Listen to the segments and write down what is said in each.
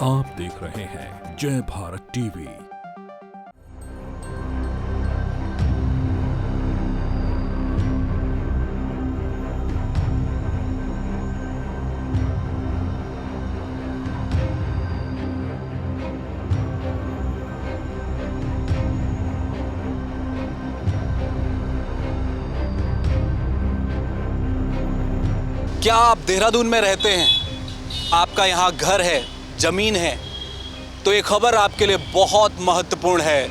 आप देख रहे हैं जय भारत टीवी। क्या आप देहरादून में रहते हैं, आपका यहाँ घर है, जमीन है, तो ये खबर आपके लिए बहुत महत्वपूर्ण है।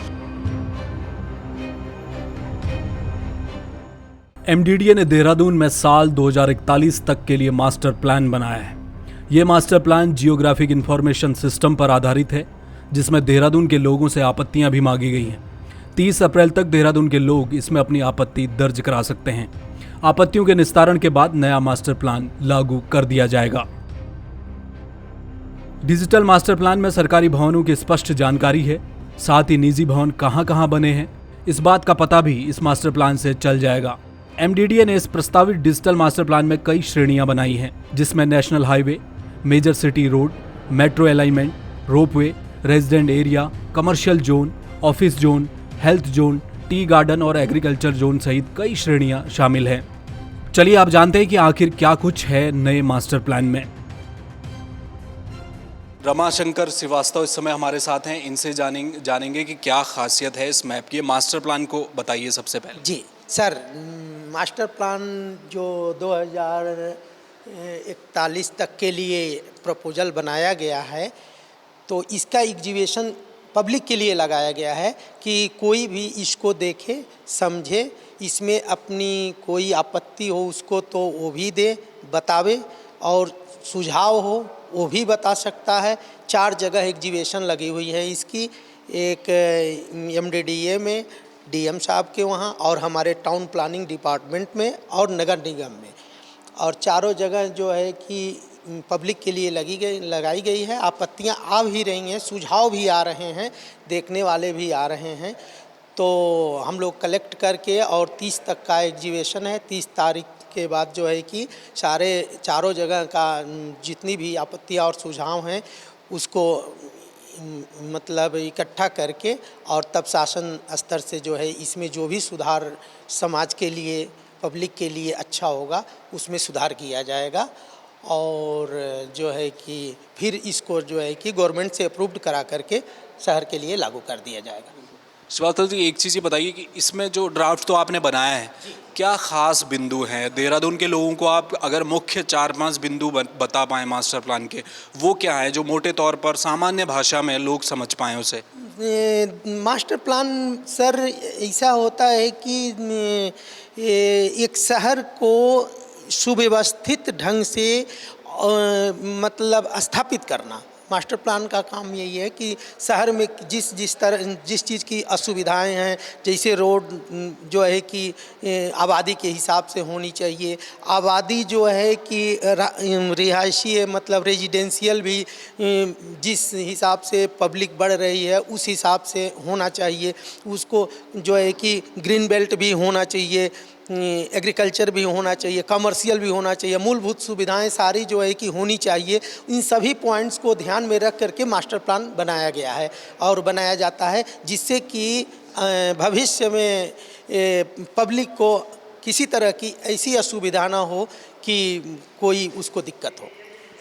एमडीडीए ने देहरादून में साल 2041 तक के लिए मास्टर प्लान बनाया है। ये master plan geographic information system पर आधारित है, जिसमें देहरादून के लोगों से आपत्तियां भी मांगी गई हैं। 30 अप्रैल तक देहरादून के लोग इसमें अपनी आपत्ति दर्ज करा सकते हैं। आपत्तियों के निस्तारण के बाद नया मास्टर प्लान लागू कर दिया जाएगा। डिजिटल मास्टर प्लान में सरकारी भवनों की स्पष्ट जानकारी है, साथ ही निजी भवन कहां कहां बने हैं, इस बात का पता भी इस मास्टर प्लान से चल जाएगा। एमडीडीए ने इस प्रस्तावित डिजिटल मास्टर प्लान में कई श्रेणियां बनाई हैं, जिसमें national highway, major city road, metro alignment, ropeway, resident area, commercial zone, office zone, health zone, tea garden और एग्रीकल्चर जोन सहित कई श्रेणियां शामिल हैं। चलिए आप जानते हैं कि आखिर क्या कुछ है नए मास्टर प्लान में। रमाशंकर श्रीवास्तव इस समय हमारे साथ हैं, इनसे जानेंगे कि क्या खासियत है इस मैप की। मास्टर प्लान को बताइए सबसे पहले। जी सर, मास्टर प्लान जो 2041 तक के लिए प्रपोजल बनाया गया है, तो इसका एग्जीबिशन पब्लिक के लिए लगाया गया है कि कोई भी इसको देखे, समझे, इसमें अपनी कोई आपत्ति हो उसको तो वो भी दे, बतावे, और सुझाव हो वो भी बता सकता है। 4 जगह एग्जीबिशन लगी हुई है इसकी, एक एमडीडीए में, डीएम साहब के वहाँ, और हमारे टाउन प्लानिंग डिपार्टमेंट में और नगर निगम में, और चारों जगह जो है कि पब्लिक के लिए लगाई गई है। आपत्तियां आ भी रही हैं, सुझाव भी आ रहे हैं, देखने वाले भी आ रहे हैं। तो हम लोग कलेक्ट करके, और 30 तक का एग्जीबिशन है, 30 तारीख के बाद जो है कि चारों जगह का जितनी भी आपत्तियां और सुझाव हैं उसको मतलब इकट्ठा करके, और तब शासन स्तर से जो है इसमें जो भी सुधार समाज के लिए, पब्लिक के लिए अच्छा होगा उसमें सुधार किया जाएगा, और जो है कि फिर इसको जो है कि गवर्नमेंट से अप्रूव्ड करा करके शहर के लिए लागू कर दिया जाएगा। श्रीवास्तव जी, एक चीज़ ये बताइए कि इसमें जो ड्राफ्ट तो आपने बनाया है, क्या खास बिंदु हैं देहरादून के लोगों को, आप अगर मुख्य 4-5 बिंदु बता पाएँ मास्टर प्लान के, वो क्या है जो मोटे तौर पर सामान्य भाषा में लोग समझ पाएँ उसे? मास्टर प्लान सर ऐसा होता है कि एक शहर को सुव्यवस्थित ढंग से मतलब स्थापित करना। मास्टर प्लान का काम यही है कि शहर में जिस चीज़ की असुविधाएं हैं, जैसे रोड जो है कि आबादी के हिसाब से होनी चाहिए, आबादी जो है कि रिहायशी मतलब रेजिडेंशियल भी जिस हिसाब से पब्लिक बढ़ रही है उस हिसाब से होना चाहिए, उसको जो है कि ग्रीन बेल्ट भी होना चाहिए, एग्रीकल्चर भी होना चाहिए, कमर्शियल भी होना चाहिए, मूलभूत सुविधाएं सारी जो है कि होनी चाहिए। इन सभी पॉइंट्स को ध्यान में रख करके मास्टर प्लान बनाया गया है और बनाया जाता है, जिससे कि भविष्य में पब्लिक को किसी तरह की ऐसी असुविधा ना हो कि कोई उसको दिक्कत हो।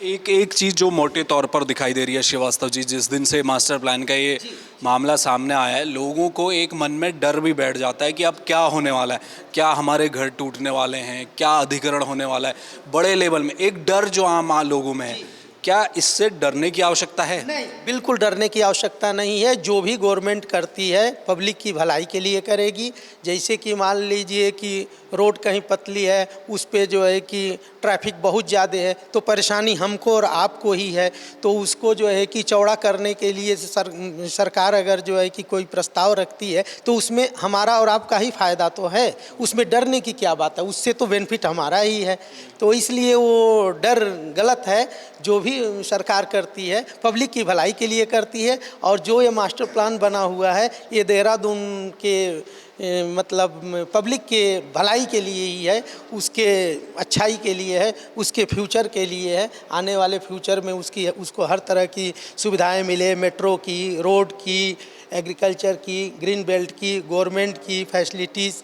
एक चीज़ जो मोटे तौर पर दिखाई दे रही है श्रीवास्तव जी, जिस दिन से मास्टर प्लान का ये मामला सामने आया है, लोगों को एक मन में डर भी बैठ जाता है कि अब क्या होने वाला है, क्या हमारे घर टूटने वाले हैं, क्या अधिग्रहण होने वाला है, बड़े लेवल में एक डर जो आम लोगों में है। क्या इससे डरने की आवश्यकता है? नहीं, बिल्कुल डरने की आवश्यकता नहीं है। जो भी गवर्नमेंट करती है पब्लिक की भलाई के लिए करेगी। जैसे कि मान लीजिए कि रोड कहीं पतली है, उस पे जो है कि ट्रैफिक बहुत ज़्यादा है, तो परेशानी हमको और आपको ही है, तो उसको जो है कि चौड़ा करने के लिए सरकार अगर जो है कि कोई प्रस्ताव रखती है तो उसमें हमारा और आपका ही फ़ायदा तो है, उसमें डरने की क्या बात है, उससे तो बेनिफिट हमारा ही है। तो इसलिए वो डर गलत है। जो भी सरकार करती है पब्लिक की भलाई के लिए करती है, और जो ये मास्टर प्लान बना हुआ है ये देहरादून के मतलब पब्लिक के भलाई के लिए ही है, उसके अच्छाई के लिए है, उसके फ्यूचर के लिए है। आने वाले फ्यूचर में उसको हर तरह की सुविधाएं मिले, मेट्रो की, रोड की, एग्रीकल्चर की, ग्रीन बेल्ट की, गवर्नमेंट की फैसिलिटीज़।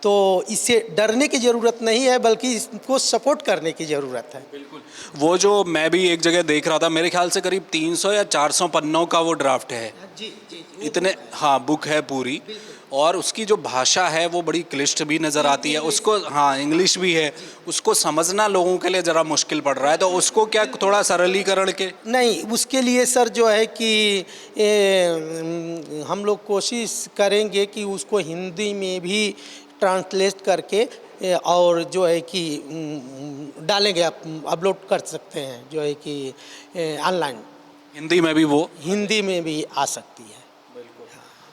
तो इससे डरने की ज़रूरत नहीं है, बल्कि इसको सपोर्ट करने की ज़रूरत है। बिल्कुल। वो जो मैं भी एक जगह देख रहा था, मेरे ख्याल से करीब 300 या 400 पन्नों का वो ड्राफ्ट है। जी जी इतने, हाँ, बुक है पूरी। और उसकी जो भाषा है वो बड़ी क्लिष्ट भी नज़र आती है उसको। हाँ, इंग्लिश भी है, उसको समझना लोगों के लिए ज़रा मुश्किल पड़ रहा है। तो उसको क्या थोड़ा सरलीकरण के? नहीं, उसके लिए सर जो है कि हम लोग कोशिश करेंगे कि उसको हिंदी में भी ट्रांसलेट करके और जो है कि डालेंगे, अपलोड कर सकते हैं, जो है कि ऑनलाइन हिंदी में भी वो, हिंदी में भी आ सकती है।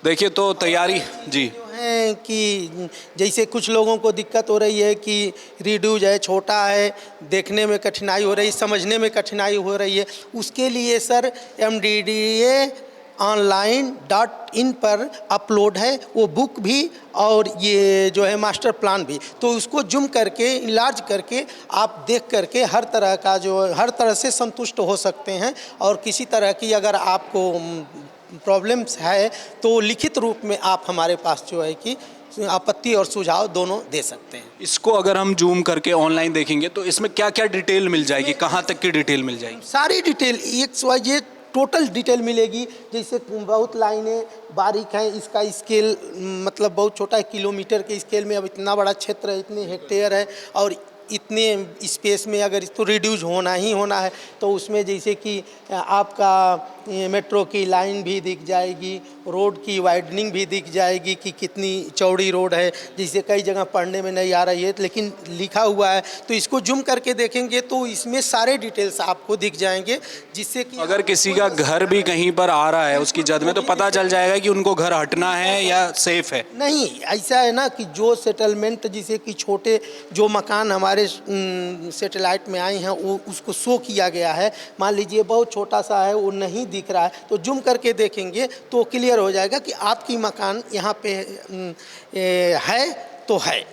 देखिए तो तैयारी जी जो है कि जैसे कुछ लोगों को दिक्कत हो रही है कि रिड्यूज है, छोटा है, देखने में कठिनाई हो रही है, समझने में कठिनाई हो रही है, उसके लिए सर MDDA-online.in पर अपलोड है वो बुक भी और ये जो है मास्टर प्लान भी। तो उसको जूम करके, इनलार्ज करके आप देख करके हर तरह से संतुष्ट हो सकते हैं। और किसी तरह की अगर आपको प्रॉब्लम्स है तो लिखित रूप में आप हमारे पास जो है कि आपत्ति और सुझाव दोनों दे सकते हैं। इसको अगर हम जूम करके ऑनलाइन देखेंगे तो इसमें क्या क्या डिटेल मिल जाएगी, कहाँ तक की डिटेल मिल जाएगी? सारी डिटेल XYZ टोटल डिटेल मिलेगी। जैसे बहुत लाइनें बारीक हैं, इसका स्केल मतलब बहुत छोटा है, किलोमीटर के स्केल में। अब इतना बड़ा क्षेत्र है, इतने हेक्टेयर है और इतने स्पेस में अगर इसको रिड्यूस होना ही होना है तो उसमें जैसे कि आपका मेट्रो की लाइन भी दिख जाएगी, रोड की वाइडनिंग भी दिख जाएगी कि कितनी चौड़ी रोड है। जैसे कई जगह पढ़ने में नहीं आ रही है लेकिन लिखा हुआ है, तो इसको जूम करके देखेंगे तो इसमें सारे डिटेल्स आपको दिख जाएंगे, जिससे कि अगर किसी का घर भी कहीं पर आ रहा है उसकी जद में, तो पता चल जाएगा कि उनको घर हटना है या सेफ है। नहीं, ऐसा है ना कि जो सेटलमेंट, जिसे कि छोटे जो मकान हमारे सैटेलाइट में आए हैं वो उसको शो किया गया है। मान लीजिए बहुत छोटा सा है, वो नहीं दिख रहा है, तो जूम करके देखेंगे तो क्लियर हो जाएगा कि आपकी मकान यहाँ पे है तो है।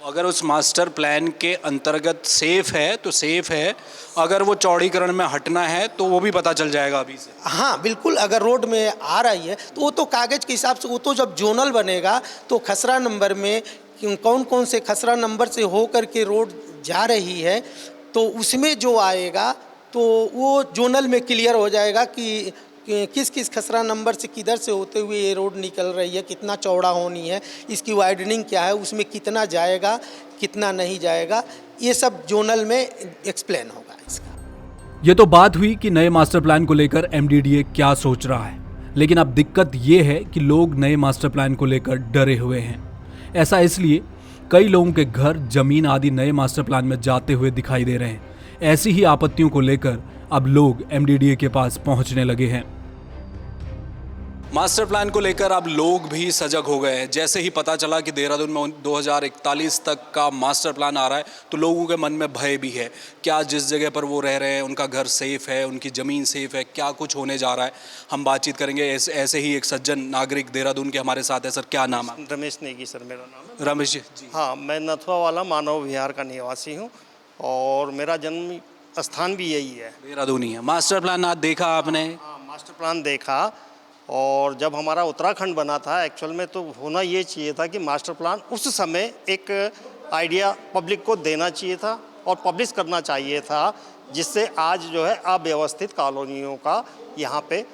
अगर उस मास्टर प्लान के अंतर्गत सेफ है तो सेफ है, अगर वो चौड़ीकरण में हटना है तो वो भी पता चल जाएगा अभी से। हाँ बिल्कुल, अगर रोड में आ रही है तो वो तो कागज़ के हिसाब से, वो तो जब जोनल बनेगा तो खसरा नंबर में कौन कौन से खसरा नंबर से हो कर के रोड जा रही है तो उसमें जो आएगा तो वो जोनल में क्लियर हो जाएगा कि किस किस खसरा नंबर से किधर से होते हुए ये रोड निकल रही है, कितना चौड़ा होनी है, इसकी वाइडनिंग क्या है, उसमें कितना जाएगा, कितना नहीं जाएगा, ये सब जोनल में एक्सप्लेन होगा इसका। ये तो बात हुई कि नए मास्टर प्लान को लेकर MDDA क्या सोच रहा है, लेकिन अब दिक्कत ये है कि लोग नए मास्टर प्लान को लेकर डरे हुए हैं। ऐसा इसलिए कई लोगों के घर, जमीन आदि नए मास्टर प्लान में जाते हुए दिखाई दे रहे हैं। ऐसी ही आपत्तियों को लेकर अब लोग MDDA के पास पहुंचने लगे हैं। मास्टर प्लान को लेकर अब लोग भी सजग हो गए हैं। जैसे ही पता चला कि देहरादून में 2041 तक का मास्टर प्लान आ रहा है तो लोगों के मन में भय भी है। क्या जिस जगह पर वो रह रहे हैं उनका घर सेफ है, उनकी ज़मीन सेफ है, क्या कुछ होने जा रहा है? हम बातचीत करेंगे। ऐसे ही एक सज्जन नागरिक देहरादून के हमारे साथ है। सर, क्या नाम है? रमेश नेगी सर मेरा नाम है। रमेश जी। हाँ, मैं नथवा वाला मानव विहार का निवासी हूँ और मेरा जन्म स्थान भी यही है, देहरादून ही है। मास्टर प्लान आज देखा आपने? हाँ, मास्टर प्लान देखा। और जब हमारा उत्तराखंड बना था एक्चुअल में, तो होना ये चाहिए था कि मास्टर प्लान उस समय एक आइडिया पब्लिक को देना चाहिए था और पब्लिश करना चाहिए था, जिससे आज जो है अव्यवस्थित कॉलोनियों का यहाँ पे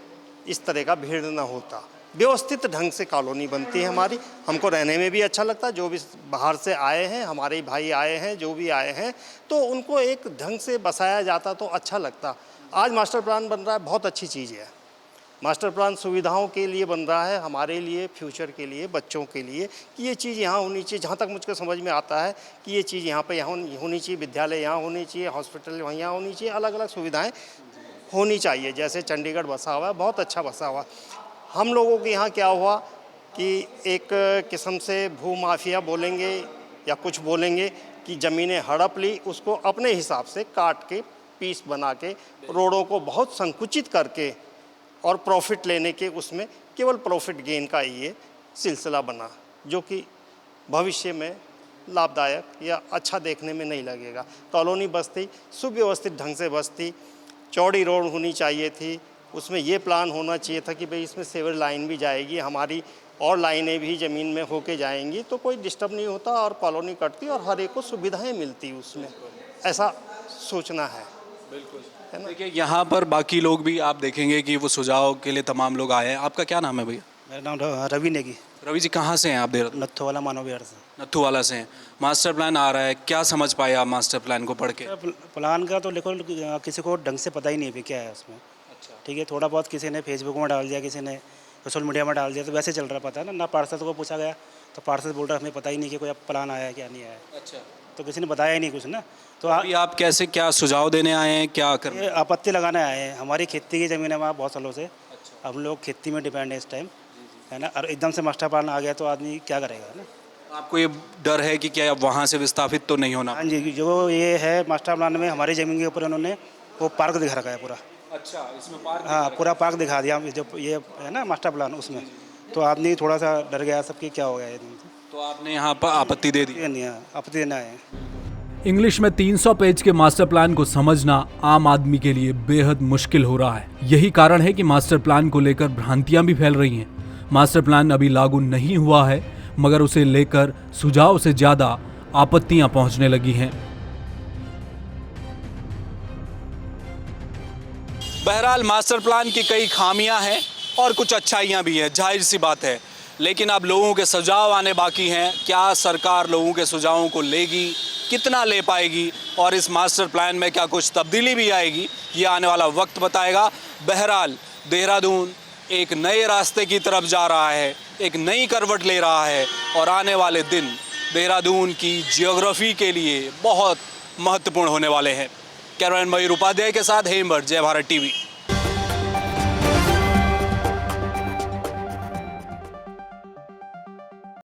इस तरह का भीड़ न होता। व्यवस्थित ढंग से कॉलोनी बनती है हमारी, हमको रहने में भी अच्छा लगता है। जो भी बाहर से आए हैं, हमारे भाई आए हैं, जो भी आए हैं, तो उनको एक ढंग से बसाया जाता तो अच्छा लगता। आज मास्टर प्लान बन रहा है, बहुत अच्छी चीज़ है। मास्टर प्लान सुविधाओं के लिए बन रहा है, हमारे लिए, फ्यूचर के लिए, बच्चों के लिए, कि ये चीज़ यहाँ होनी चाहिए। जहाँ तक मुझको समझ में आता है कि ये चीज़ यहाँ पे यहाँ होनी चाहिए, विद्यालय यहाँ होनी चाहिए, हॉस्पिटल यहाँ होनी चाहिए, अलग अलग सुविधाएं होनी चाहिए। जैसे चंडीगढ़ बसा हुआ है, बहुत अच्छा बसा हुआ। हम लोगों के यहाँ क्या हुआ कि एक किस्म से भू माफिया बोलेंगे या कुछ बोलेंगे कि ज़मीनें हड़प ली, उसको अपने हिसाब से काट के पीस बना के रोडों को बहुत संकुचित करके और प्रॉफिट लेने के, उसमें केवल प्रॉफिट गेन का ही है सिलसिला बना, जो कि भविष्य में लाभदायक या अच्छा देखने में नहीं लगेगा। कॉलोनी बस्ती सुव्यवस्थित ढंग से बस्ती, चौड़ी रोड होनी चाहिए थी, उसमें ये प्लान होना चाहिए था कि भाई इसमें सेवर लाइन भी जाएगी, हमारी और लाइनें भी ज़मीन में होके जाएंगी, तो कोई डिस्टर्ब नहीं होता और कॉलोनी कटती और हर एक को सुविधाएं मिलती उसमें, ऐसा सोचना है। बिल्कुल। देखिए यहाँ पर बाकी लोग भी आप देखेंगे कि वो सुझाव के लिए तमाम लोग आए हैं। आपका क्या नाम है भैया? मेरा नाम रवि नेगी, रवि जी, कहाँ से हैं आप? देहरादून नत्थो वाला मानव विहार से। नत्थू वाला से हैं। मास्टर प्लान आ रहा है, क्या समझ पाए आप मास्टर प्लान को पढ़ के? प्लान का तो देखो किसी को ढंग से पता ही नहीं है क्या है उसमें। अच्छा। ठीक है, थोड़ा बहुत किसी ने फेसबुक में डाल दिया, किसी ने सोशल मीडिया में डाल दिया, तो वैसे चल रहा पता है ना। पार्षद को पूछा गया तो पार्षद बोल रहा है हमें पता ही नहीं कि कोई प्लान आया है क्या नहीं आया। अच्छा। तो किसी ने बताया ही नहीं कुछ ना। तो अभी आप कैसे, क्या सुझाव देने आए हैं, क्या कर? ये आपत्ति लगाने आए हैं। हमारी खेती की ज़मीन है वहाँ बहुत सालों से। अच्छा। हम लोग खेती में डिपेंड है इस टाइम, है ना। और एकदम से मास्टर प्लान आ गया तो आदमी क्या करेगा ना। आपको ये डर है कि क्या वहाँ से विस्थापित तो नहीं होना? हाँ जी, जो ये है मास्टर प्लान में हमारी ज़मीन के ऊपर उन्होंने वो पार्क दिखा रखा है पूरा। अच्छा, इसमें पार्क? हाँ, पूरा पार्क दिखा दिया जो ये है ना मास्टर प्लान उसमें। तो आदमी थोड़ा सा डर गया सबकी क्या हो गया ये। तो आपने यहाँ पर आपत्ति दे दी? ये नहीं है, आपत्ति देना है। इंग्लिश में 300 पेज के मास्टर प्लान को समझना आम आदमी के लिए बेहद मुश्किल हो रहा है। यही कारण है कि मास्टर प्लान को लेकर भ्रांतियां भी फैल रही हैं। मास्टर प्लान अभी लागू नहीं हुआ है, मगर उसे लेकर सुझाव से ज्यादा आपत्तियां पहुंचने लगी हैं। बहरहाल मास्टर प्लान की कई खामियां हैं और कुछ अच्छाइयां भी हैं, जाहिर सी बात है। लेकिन अब लोगों के सुझाव आने बाकी हैं। क्या सरकार लोगों के सुझावों को लेगी, कितना ले पाएगी और इस मास्टर प्लान में क्या कुछ तब्दीली भी आएगी, ये आने वाला वक्त बताएगा। बहरहाल देहरादून एक नए रास्ते की तरफ जा रहा है, एक नई करवट ले रहा है और आने वाले दिन देहरादून की जियोग्राफी के लिए बहुत महत्वपूर्ण होने वाले हैं। कैमरामैन मयूर उपाध्याय के साथ हेमवर्ट, जय भारत टीवी।